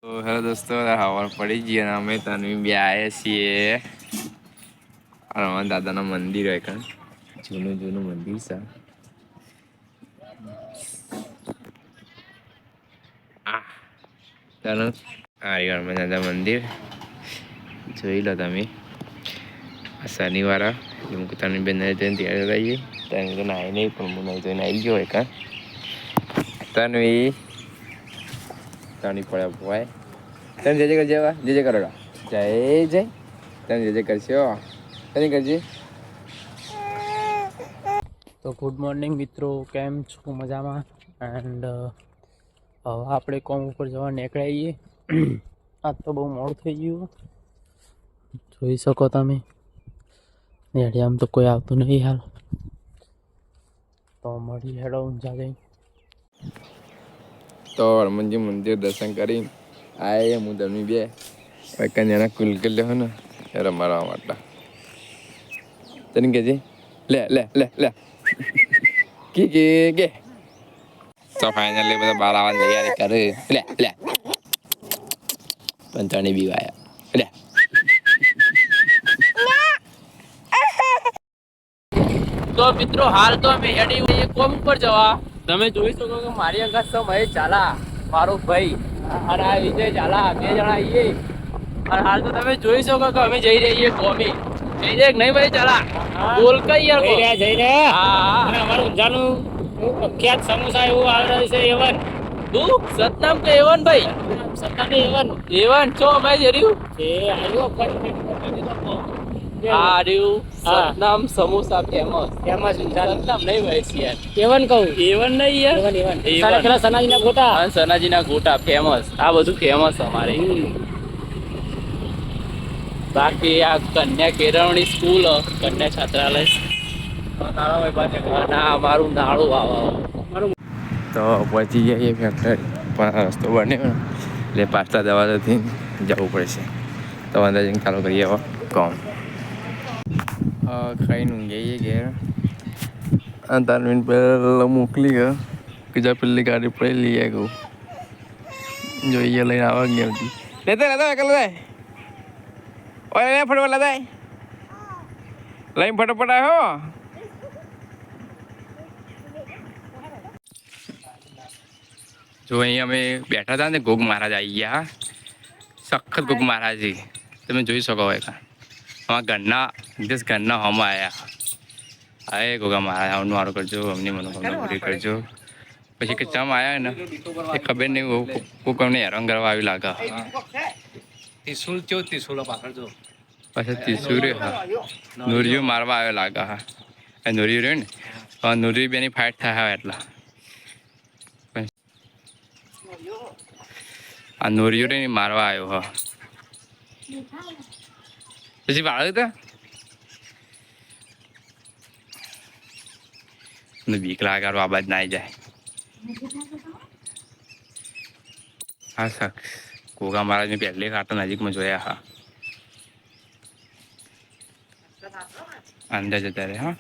તો હેલો દોસ્તો, હવાર પડી ગઈ અને અમે તનવી બી આવ્યા છીએ હનુમાન દાદાના મંદિર હોય કાં જૂનું જૂનું મંદિર છે. ચાલો હનુમાન દાદા મંદિર જોઈ લો તમે. શનિવાર તનવી બેન ત્યારે રહીએ તને તો નાય નહીં પણ હું નહીં જોઈને આવી ગયો હોય કાં તનવી તણી પડ્યા ભાઈ તમે જજે કરજે જજે કરો જય જય તમે જજે કરશો તને કરજે. તો ગુડ મોર્નિંગ મિત્રો, કેમ છો? મજામાં? એન્ડ હવે આપણે કોમ ઉપર જવા નીકળાઈએ. આજ તો બહુ મોડું થઈ ગયું, જોઈ શકો તમે. આમ તો કોઈ આવતું નહીં હાલ, તો મળી હેડો ઊંઝા જઈ. તો હનુમાનજી મંદિર દર્શન કરી આયા હું તમે બે કન્યાના કુલકલ લે ને ત્યારે મારવા માટે તને કહેજે લે લે લે લે કે તો ફાઇનલી બધા બાર આવવાની તૈયારી કરે લે લે પંચાણી બી વાયા લે. તો મિત્રો હાલ તો અમે હેડી હોઈએ કોમ ઉપર જવા. તમે જોઈ શકો કે મારી અંગત તો મહેશ ઝાલા મારો ભાઈ અને આ વિજય ઝાલા, બે જણા આવીએ. અને હાલ તો તમે જોઈ શકો કે અમે જઈ રહીએ કોમી. જઈ જાય નહીં ભાઈ ઝાલા? બોલ કઈ યાર જઈ રહ્યા. હા અમારું ઊંઝાનું પ્રખ્યાત સમોસા એવું આવી રહ્યું છે. એવન તું સતનામ કે એવન ભાઈ? સતનામ એવન એવન છો અમે જર્યું એ આવ્યું સતનામ સમોસા ફેમસ સતનામ નહીં ભાઈ યાર એવન કહું એવન નહીં યાર એવન સનાજીના ગોટા સનાજીના ગોટા ફેમસ. આ બધું ફેમસ અમારે. બાકી આ કન્યા કેળવણી સ્કૂલ કન્યા છાત્રાલય ના અમારું નાળું આવા તો પહોંચી જઈએ ફેક્ટરી પણ રસ્તો બન્યો એટલે પાછલા દવાથી જવું પડશે. તો અંદર જઈને ચાલુ કરીએ હવે કોમ. ખાઈને ઊંઘાઈએ ઘેર અને તારવીને પહેલાં મોકલી ગયો કે જા પેલી ગાડી પડી લઈએ કહું જોઈએ લઈને આવવા ગઈ હતી લેતા લેતા કલ જાય ઓય લે ફટફટ લેતા લઈને ફટાફટ આવ્યો. જો અહીંયા અમે બેઠા હતા ને ગોગ મહારાજ આવી ગયા. સખત ગોગ મહારાજી તમે જોઈ શકો હોય કાં અમારા ઘરના હમ આવ્યા. હા ગોગા મહારાજ આવવાનું મારું કરજો, અમને મનોકામના પૂરી કરજો. પછી કે ચમ આવ્યા ને એ ખબર નહીં કોક અમને હેરાન કરવા આવી લાગે. ત્રિશુલ ચો ત્રિશુલ પાછળ જો પછી ત્રિશુલ હા નુરિયું મારવા આવ્યો લાગે. હા નુરિયું રહ્યું ને નુરિયું બેની ફાઇટ થાય એટલા આ નોરિયો ને મારવા આવ્યો. હા પછી બાળક તો બીક લાગાડો આ બાજ ના આવી જાય. હા શખ્સ ગોગા મહારાજ મેં પહેલી ખાતો નજીકમાં જોયા. હા અંદર જતા રહે. હા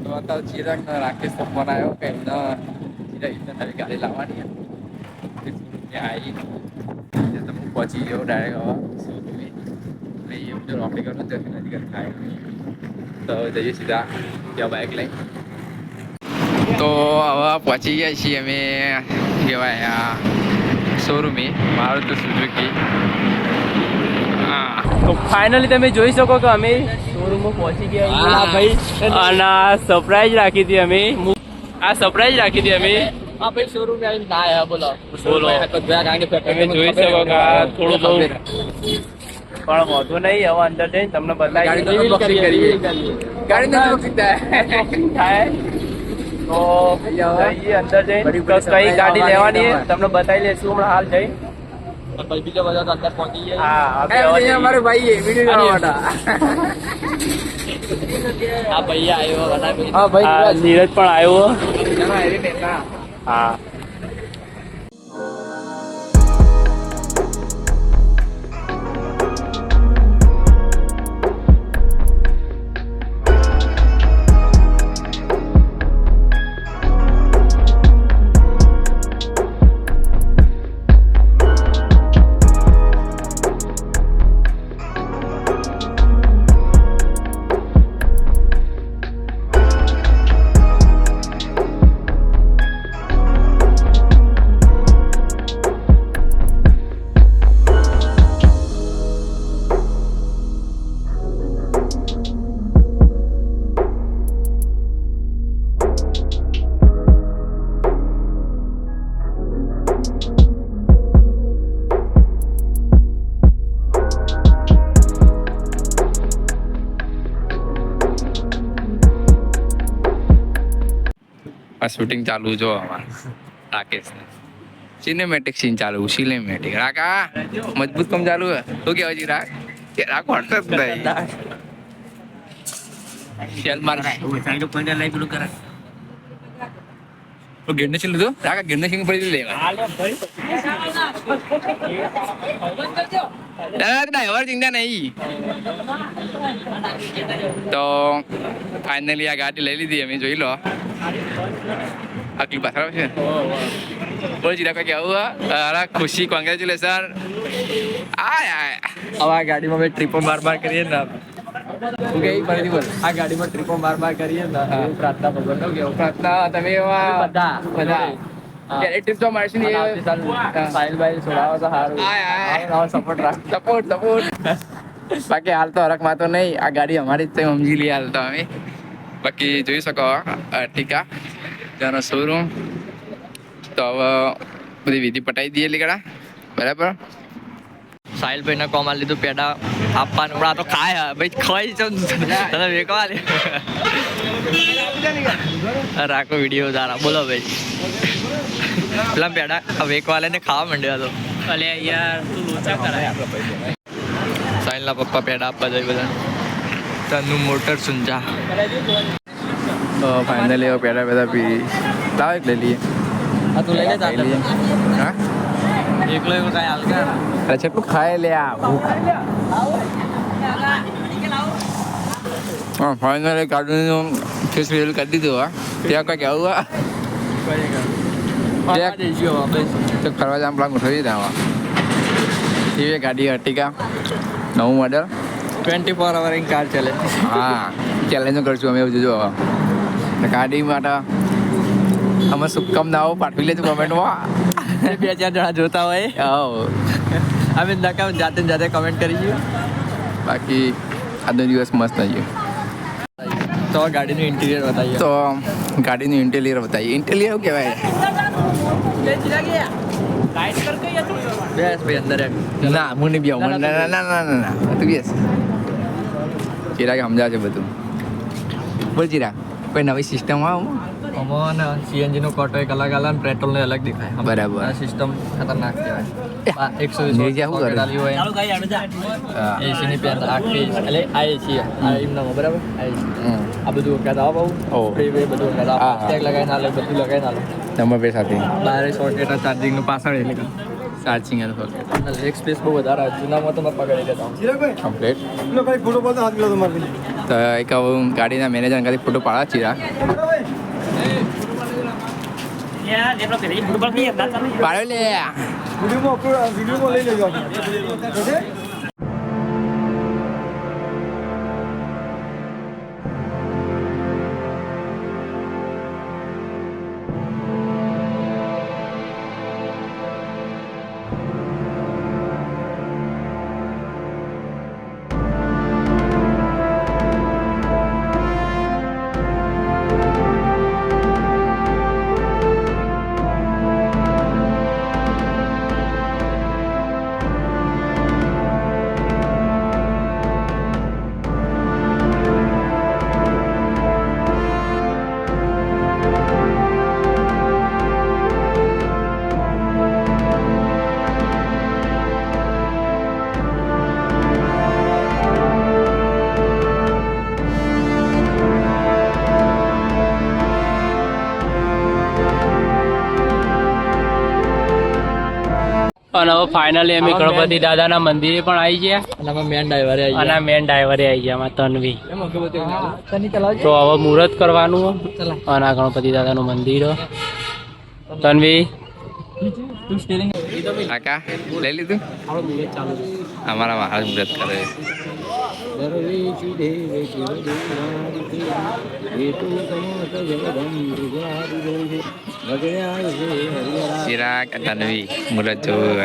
તો અત્યારે ચિરાગ રાકેશ ફોન આવ્યો કે એમના નવી ગાડી લાવવાની આવી તો હું પહોંચી ગયો ડાયરેક્ટ. હવે જો નોકરી કરું તો નજીક થાય તો જઈએ સીધા ત્યાં બાઇક લઈ. તો હવે પહોંચી ગયા છીએ અમે કહેવાય શોરૂમે મારુતિ સુઝુકી. તો ફાઇનલી તમે જોઈ શકો કે અમે શોરૂમમાં પહોંચી ગયા ભાઈ. અને સરપ્રાઈઝ રાખી હતી અમે. આ સરપ્રાઈઝ રાખી હતી અમે. હા ભાઈ શોરૂમ આવીને ના આવ્યા. બોલો બોલો તમે જોઈ શકો કે થોડું બહુ પણ વધુ નહીં. હવે અંદર જઈને તમને બતાવી થાય તો જઈએ અંદર જઈને કઈ ગાડી લેવાની તમને બતાવી લેશું હમણાં હાલ જઈ. બીજો બધા તો અંદર પહોંચી જાય. અમારે ભાઈ વિડીયો આ ભૈયા આવ્યો, નીરજ પણ આવ્યો. હા આ શૂટિંગ ચાલુ જો અમાર રાકેશ સિનેમેટિક સીન ચાલુ સિનેમેટિક રાકા મજબૂત કામ ચાલુ હે તો કે હજી રાક કે રાક હટતો જ નહીં ચાલ માર તો ગેરને છે લીધો રાકા ગેરને સિંગ પડી લેવા ડ્રાઈવર ચિંતા નહીં તો ફાઇનલી આ ગાડી લઈ લીધી અમે જોઈ લો આગલી પાછળ છે બોલ જીરા કોઈ કેવું અરે ખુશી કોંગ્રેચ્યુલેશન આય આય હવે આ ગાડીમાં અમે ટ્રીપો બાર કરીએ ને તું કઈ ફરીથી બોલ આ ગાડીમાં ટ્રીપો બાર કરીએ ને એવું પ્રાર્થના ભગવાન નું કેવું પ્રાર્થના તમે એવા બધા ટ્રીપ તો મળશે ને સાહિલ ભાઈ છોડાવો તો સારું સપોર્ટ રાખ સપોર્ટ બાકી હાલ તો હરકમાં તો નહીં આ ગાડી અમારી જ સમજી લઈએ હાલ તો અમે બાકી જોઈ શકો ટીકા તેનો શોરૂમ તો હવે બધી વિધિ પટાઈ દઈએ લીકડા બરાબર સાહિલ ભાઈ ને કોમા લીધું પેડા આપવાનું હમણાં તો ખાય ભાઈ ખાઈ છે તને વેકવા લે રાખો વિડીયો તારા બોલો ભાઈ પેલા પેડા વેકવા લે ને ખાવા માંડ્યા તો અલે યાર તું લોચા કરાય સાહિલના પપ્પા પેડા આપવા જાય બધા તનું મોટર સુંજા તો ફાઇનલી હવે પેડા પેડા પી લાવ એક લઈ લઈએ હા તું લઈ લે હા એકલો એકલો કાંઈ હાલ કર અરે છેટલું ખાઈ લે આ ભૂખ હા ફાઇનલી ગાડીનું ફેસ વેલ કરી દીધું હા ત્યાં કંઈક આવું તો ફરવા જવાનું પ્લાન ગોઠવી દીધા એવી ગાડી અર્ટિકા નવું મોડલ 24 અવર કાર ચાલે હા ચેલેન્જ કરશું અમે એવું જોજો હવે ગાડી માટે અમે શુભકામ ના આવો પાઠવી લેજો કમેન્ટમાં 2-4 જણા જોતા હોય આવો અમે નકામ જાતે કમેન્ટ કરીએ બાકી આજનો દિવસ મસ્ત ગયો તો ગાડીનું ઇન્ટિરિયર બતાવીએ તો ગાડીનું ઇન્ટેલિયર બતાવીએ ઇન્ટેલિયર શું કહેવાય બેસ ભાઈ અંદર ના હું નહીં બી આવું ના ના ના ના ના તું બેસ ચિરાગ સમજાવશે બધું બોલ ચિરાગ કોઈ નવી સિસ્ટમ આવું અમોને સીએનજી નો કોટો એક અલગ અલગ પેટ્રોલ ને અલગ દેખાય બરાબર. આ સિસ્ટમ ખતરનાક કહેવાય નીચે શું કરે? 120 હોય એસી ની પેન આખી એટલે આ એસી આ એમના બરાબર આ AC. આ બધું વખત આવો ઓહ. બહુ સ્પ્રે બધું વખત હા, આવો હા. ટેગ લગાવીને આલે બધું લગાવીને આલે નંબર બે સાથે બારે સોકેટ ચાર્જિંગ નું પાછળ એટલે ચાર્જિંગ લેગ સ્પેસ બહુ વધારે જૂનામાં તો મેં પકડી દેતા હું કમ્પ્લીટ તો એક હવે ગાડીના મેનેજર કાંઈ ફોટો પાડા ચિરાગ પાડ્યો લે વિડીયોમાં લઈ લેજો અને હવે ફાઇનલી અમે ગણપતિ દાદાના મંદિરે પણ આવી ગયા અને અમે મેન ડ્રાઈવરે આવી ગયા અને મેન ડ્રાઈવરે આવી ગયા માં તન્વી તો હવે મુહૂર્ત કરવાનું અને આ ગણપતિ દાદાનું મંદિર તન્વી કાકા લઈ લીધું અમારા મહારાજ વ્રત કરે ચિરાગ તન્વી મુરત જોવું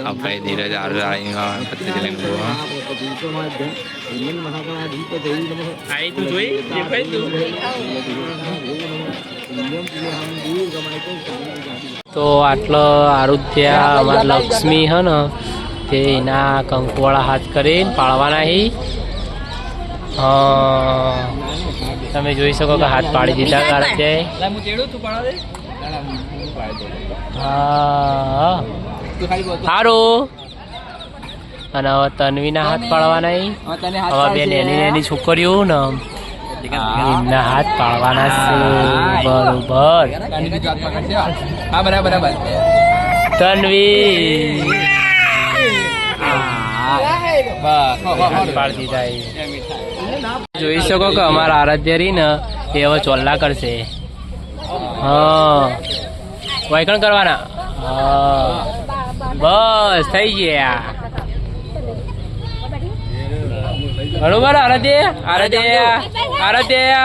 આપણે ધીરજ આરદાળીમાં પત્રી લઈને તો આટલો આરુધ્યા અમારા લક્ષ્મી હે ને તે એના કંકુવાળા હાથ કરીને પાળવાના હી હા તમે જોઈ શકો કે હાથ પાડી દીધા કાળજે હા સારું અને હવે તન્વીના હાથ પાડવાના હવે બે નેની નેની છોકરીઓ ને એમના હાથ પાડવાના છે બરોબર તન્વી પાડી દીધા જોઈ શકો કે અમારા આરાધ્ય રહી ને એ હવે ચોલ્લા કરશે હા વાયકણ કરવાના હા બસ થઈ ગયા બરોબર આરાધ્ય આરાધ્ય આરાધ્ય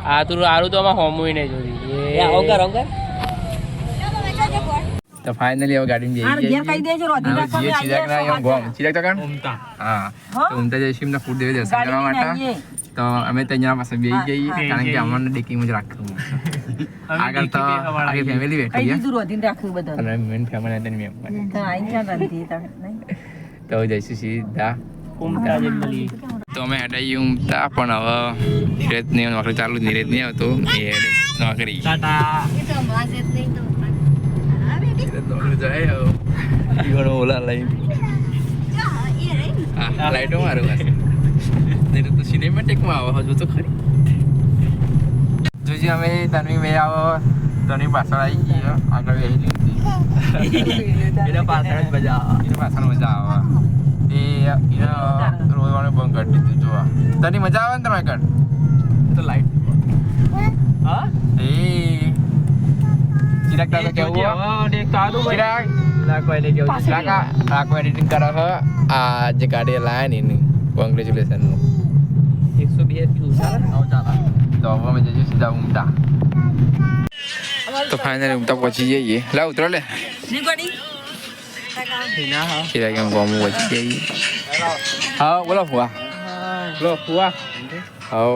આ તું આરું તો આમાં હોમુય નહીં જોઈ તો ફાઇનલી હવે ગાડી ઉમતા જઈશું એમને ફૂડ દેવી દર્શન કરવા માટે તો અમે ત્યાં પાસે બેસી જઈએ કારણ કે અમને ડેકીમાં જ રાખવું આગળ તો આગળ ફેમિલી બેઠી અને મેન ફેમિલી તો જઈશું સીધા તો અમે હેડાઈ ઉમતા પણ હવે નીરજ ની નોકરી ચાલુ નીરજ નહીં આવતો એ નોકરી ઓલા લાઈટો મારું તો સિનેમેટિકમાં આવો હજુ તો ખરી જોજી અમે તન્વી મેં આવો તન્વી પાછળ આવી ગઈ આગળ બેસી પાછળ મજા આવે એ રોવાનું બંધ કરી દીધું જોવા તની મજા આવે ને તમે આગળ તો લાઈટ હા એ ચિરાગ કાકા કેવું ચિરાગ રાખો એડિટિંગ કરો છો આ જે ગાડી લાયા ને એની કોંગ્રેચ્યુલેશન નું 102 તો હવે અમે જઈએ સીધા ઉમટા તો ફાઇનલી ઉમટા પહોંચી જઈએ લા ઉતરો લે ચિરાગ એમ ગોમું પહોંચી જઈએ હા બોલો ફુવા હા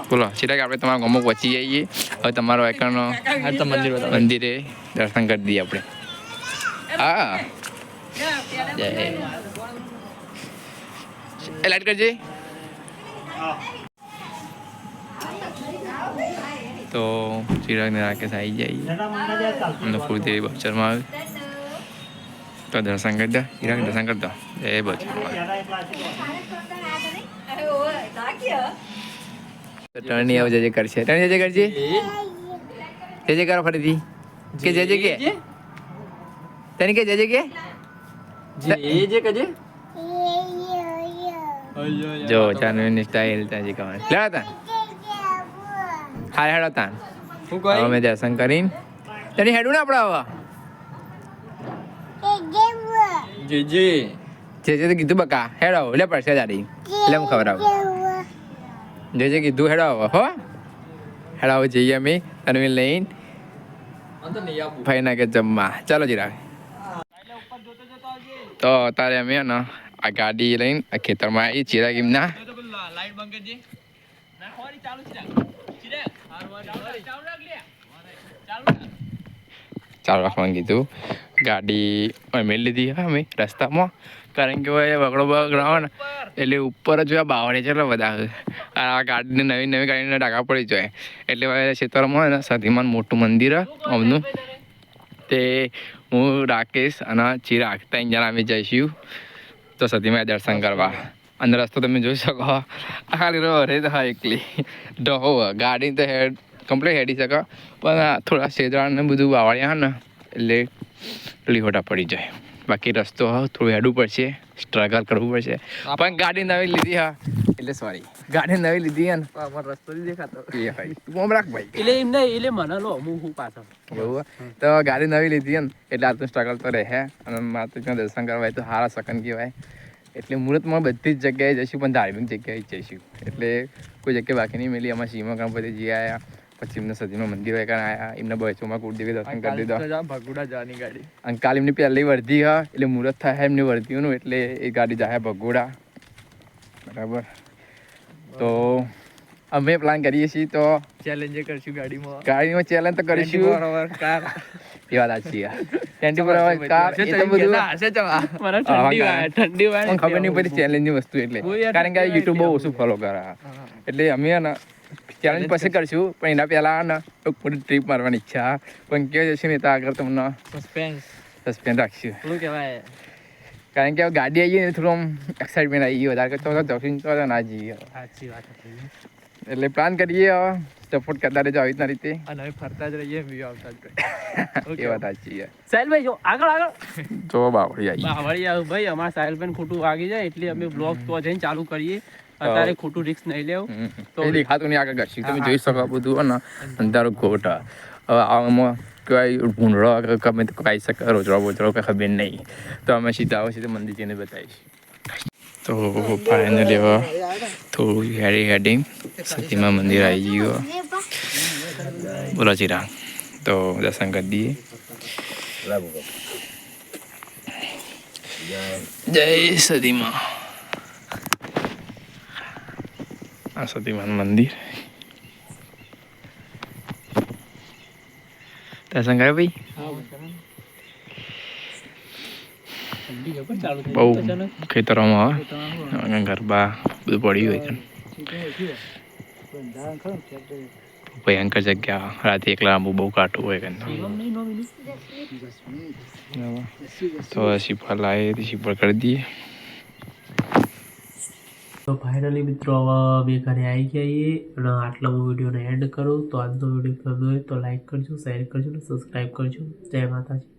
બોલો ચિરાગ આપણે તમારા ગામમાં પહોંચી જઈએ હવે તમારો એકનો મંદિરે દર્શન કરી દઈએ આપણે હા જય એ લાઈટ કરજે તો ચિરાગને રાકેશ આવી જઈએ અમને ફૂલદેવી બચરમાં આવે તો દર્શન કરી દો ચિરાગ દર્શન કરી દો એ બચર ટર્ની આવ જજે કરશે ટર્ની જજે કરજે જજે કરો ફરીથી કે જજે કે તને કે જજે કે જે કજે જો ચાનવીની સ્ટાઈલ તાજી કમાન લેવા તા હારે હેડો તાન અમે દર્શન કરીને તને હેડું ને આપણે આવા જે તો કીધું બકા હેડો લે પડશે દાડી એટલે હું ખબર આવું જે કીધું હેડાવો હો હેડાવો જઈએ અમે તને લઈને ભાઈ ના કે જમવા ચાલો જીરા તો અત્યારે અમે ને આ ગાડી લઈને આ ખેતરમાં આવી ચિરાગ એમના ચાલુ રાખવાનું કીધું ગાડી અમે લીધી હા અમે રસ્તામાં કારણ કે વગડો બગડો આવે ને એટલે ઉપર જ જોયા બાવળે છે એટલે બધા આ ગાડીને નવી ગાડીને ડાકા પડી જાય એટલે ક્ષેત્રમાં ને સધીમાન મોટું મંદિર અમનું તે હું રાકેશ અને ચિરાગ ત્રણ જણા અમે જઈશું તો સધીમાં દર્શન કરવા અને રસ્તો તમે જોઈ શકો ખાલી રહે તો હા એકલી ડહો ગાડી તો કમ્પ્લીટ હેડી શકે પણ થોડા શેદરાને બધું વાવળ્યા ને એટલે લીહોટા પડી જાય બાકી રસ્તો થોડું હેડવું પડશે સ્ટ્રગલ કરવું પડશે પણ ગાડી નવી લીધી હા એટલે સોરી ગાડી નવી લીધી હે ને રસ્તો નહીં દેખાતો એ ભાઈ તું મોમ રાખ ભાઈ એટલે એમ નહીં એટલે મને લો હું પાછળ એવું તો ગાડી નવી લીધી હે ને એટલે આ તો સ્ટ્રગલ તો રહે અને માતાજીના દર્શન કરવા તો સારા સકન કહેવાય એટલે મુહૂર્તમાં બધી જ જગ્યાએ જઈશું પણ ધાર્મિક જગ્યાએ જઈશું એટલે કોઈ જગ્યાએ બાકી નહીં મેલી આમાં સીમા ગણપતિજી આવ્યા પછી એમને સદીમાં મંદિર વેકાણ આવ્યા એમને બચોમાં કુળદેવી દર્શન કરી દીધા ભગુડા જવાની ગાડી અને કાલ એમની પહેલી વર્ધી હા એટલે મુહૂર્ત થાય એમની વર્ધીઓનું એટલે એ ગાડી જાય ભગોડા બરાબર તો અમે પ્લાન કરીએ છીએ તો ચેલેન્જ કરશું ગાડીમાં ગાડીમાં ચેલેન્જ તો કરીશું. કાર એ વાત સાચી છે. 24 hour કાર એ તો બધું હશે ચવા મને ઠંડી વાય ઠંડી વાય મને ખબર નહીં પડી ચેલેન્જની વસ્તુ એટલે. કારણ કે યુટ્યુબ બહુ ઓછું ફોલો કરે. એટલે અમે ને ચેલેન્જ પછી કરશું પણ એના પહેલા ને એક મોટી ટ્રીપ મારવાની ઈચ્છા પણ કે જશે ને તો આગળ તમને સસ્પેન્સ સસ્પેન્સ રાખશું. શું કહેવાય કારણ કે હવે ગાડી આવીએ ને થોડું એક્સાઇટમેન્ટ આવી ગઈ વધારે તો જશું તો ના જઈએ. સાચી વાત હતી એટલે પ્લાન કરીએ સપોર્ટ કરતા રહેજો આવી રીતના રીતે. અને હવે ફરતા જ રહીએ વ્યૂ આવતા જ એ વાત સાચી છે. સાહેલભાઈ જો આગળ આગળ તો બાવળી આવી બાવળી આવ ભાઈ અમારા સાહેલભાઈ ખોટું વાગી જાય એટલે અમે બ્લોગ તો જઈને ચાલુ કરીએ અત્યારે ખોટું રિસ્ક નહીં લેવું તો દેખાતું નહીં આગળ કરશું. તમે જોઈ શકો બધું ને અંધારું ખોટા. હવે આમાં કઈ ભૂંડળો ગમે તો કાંઈ શકે રોજડો બોજડો કંઈ ખબર નહીં. તો અમે સીધા આવશે તો મંદિર જઈને બતાવીશું. તો ફાઇનલી હવે થોડું હેડી સતીમા મંદિર આવી ગયું. બોલો ચિરાગ તો દર્શન કરી દઈએ. જય સતીમા. આ સતીમાનું મંદિર દર્શન કર્યા ભાઈ. બહુ ખેતરોમાં આવે ગરબા બધું પડ્યું હોય છે. ભયંકર જગ્યા રાતે એકલા આંબુ બહુ કાઠું હોય કે તો શીફળ લાવે શીફળ કરી દઈએ. તો ફાઇનલી મિત્રો હવે બે ઘરે આવી જઈએ અને આટલા હું વિડીયોને એન્ડ કરું. તો આજનો વિડીયો ગમ્યો હોય તો લાઈક કરજો, શેર કરજો અને સબસ્ક્રાઈબ કરજો. જય માતાજી.